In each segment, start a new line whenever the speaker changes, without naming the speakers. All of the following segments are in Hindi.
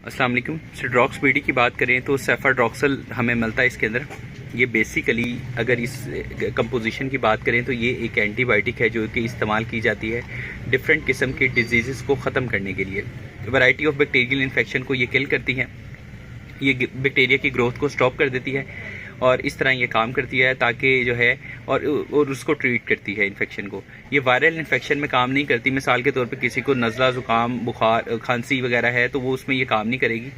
अस्सलाम वालेकुम। सिड्रॉक्स बीडी की बात करें तो सेफाड्रॉक्सल हमें मिलता है इसके अंदर। ये बेसिकली अगर इस कंपोजिशन की बात करें तो ये एक एंटीबायोटिक है जो कि इस्तेमाल की जाती है डिफरेंट किस्म के डिजीज़ को ख़त्म करने के लिए। वैरायटी ऑफ बैक्टीरियल इन्फेक्शन को ये किल करती है, ये बैक्टीरिया की ग्रोथ को स्टॉप कर देती है और इस तरह ये काम करती है ताकि जो है और उसको ट्रीट करती है इन्फेक्शन को। ये वायरल इन्फेक्शन में काम नहीं करती। मिसाल के तौर पे किसी को नज़ला ज़ुकाम बुखार खांसी वगैरह है तो वो उसमें ये काम नहीं करेगी।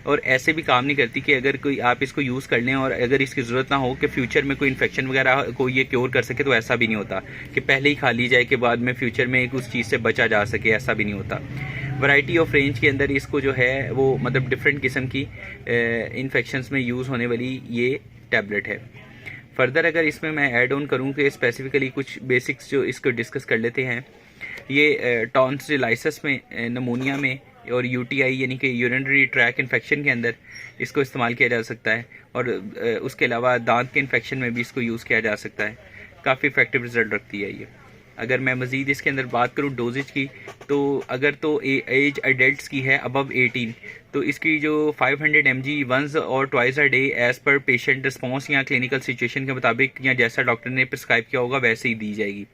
और ऐसे भी काम नहीं करती कि अगर कोई आप इसको यूज़ कर लें और अगर इसकी ज़रूरत ना हो कि फ्यूचर में कोई इन्फेक्शन वगैरह को ये क्योर कर सके, तो ऐसा भी नहीं होता कि पहले ही खा ली जाए कि बाद में फ्यूचर में उस चीज़ से बचा जा सके, ऐसा भी नहीं होता। वैरायटी ऑफ रेंज के अंदर इसको जो है वो मतलब डिफरेंट किस्म की इन्फेक्शंस में यूज़ होने वाली ये टैबलेट है। फर्दर अगर इसमें मैं ऐड ऑन करूँ कि स्पेसिफिकली कुछ बेसिक्स जो इसको डिस्कस कर लेते हैं। ये टॉन्सिलाइसिस में, नमूनिया में और यूटीआई यानी कि यूरिनरी ट्रैक इन्फेक्शन के अंदर इसको इस्तेमाल किया जा सकता है और उसके अलावा दांत के इन्फेक्शन में भी इसको यूज़ किया जा सकता है। काफ़ी इफेक्टिव रिजल्ट रखती है ये। अगर मैं मज़ीद इसके अंदर बात करूँ डोजेज की, तो अगर तो एज अडल्ट्स की है अबव 18 तो इसकी जो 500 mg वंस और twice a day as per patient response या क्लिनिकल सिचुएशन के मुताबिक या जैसा डॉक्टर ने प्रिस्क्राइब किया होगा वैसे ही दी जाएगी,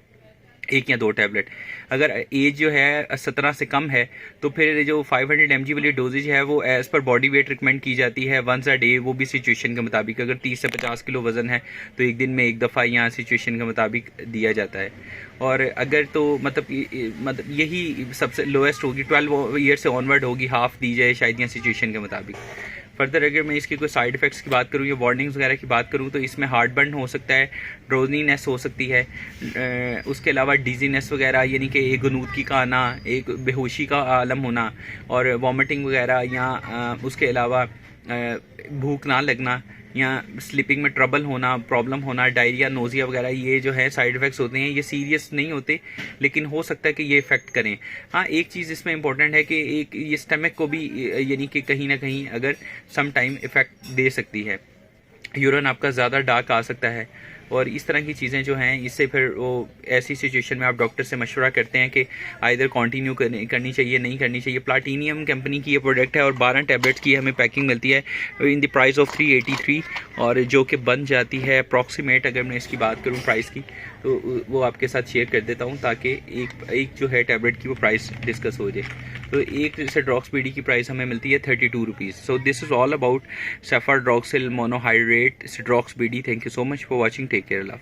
1 या 2 टैबलेट। अगर एज जो है 17 से कम है तो फिर जो 500 mg वाली डोजेज है वो as per body weight recommend की जाती है वंस अ डे, वो भी सिचुएशन के मुताबिक। अगर 30 से 50 किलो वज़न है तो एक दिन में एक दफ़ा यहाँ सिचुएशन के मुताबिक दिया जाता है। और अगर तो मतलब यही सबसे लोएस्ट होगी, 12 ईयर से ऑनवर्ड होगी, हाफ दी जाए शायद यहाँ सिचुएशन के मुताबिक। फर्दर अगर मैं इसकी कोई साइड इफ़ेक्ट्स की बात करूँ या वार्निंग्स वगैरह की बात करूँ तो इसमें हार्ट बर्न हो सकता है, ड्रोजीनेस हो सकती है, उसके अलावा डिजीनेस वगैरह यानी कि एक गनूदगी का आना, एक बेहोशी का आलम होना और वॉमिटिंग वगैरह, या उसके अलावा भूख ना लगना या स्लीपिंग में ट्रबल होना, प्रॉब्लम होना, डायरिया, नोज़िया वगैरह, ये जो है साइड इफ़ेक्ट्स होते हैं। ये सीरियस नहीं होते लेकिन हो सकता है कि ये इफ़ेक्ट करें। हाँ, एक चीज़ इसमें इंपॉर्टेंट है कि एक ये स्टमक को भी यानी कि कहीं ना कहीं अगर सम टाइम इफ़ेक्ट दे सकती है। यूरिन आपका ज़्यादा डार्क आ सकता है और इस तरह की चीज़ें जो हैं इससे फिर वो ऐसी सिचुएशन में आप डॉक्टर से मशवरा करते हैं कि आइदर कंटिन्यू करनी चाहिए, नहीं करनी चाहिए। प्लाटीनियम कंपनी की ये प्रोडक्ट है और 12 टैबलेट्स की हमें पैकिंग मिलती है इन द प्राइस ऑफ 383 और जो कि बन जाती है अप्रॉक्सीमेट। अगर मैं इसकी बात करूँ प्राइस की तो वो आपके साथ शेयर कर देता हूँ ताकि एक जो है टैबलेट की वो प्राइस डिस्कस हो जाए। तो एक सिड्रॉक्स बीडी की प्राइस हमें मिलती है 32 rupees. So this is all about cefadroxil monohydrate Cidrox BD. Thank you so much for watching. Take care.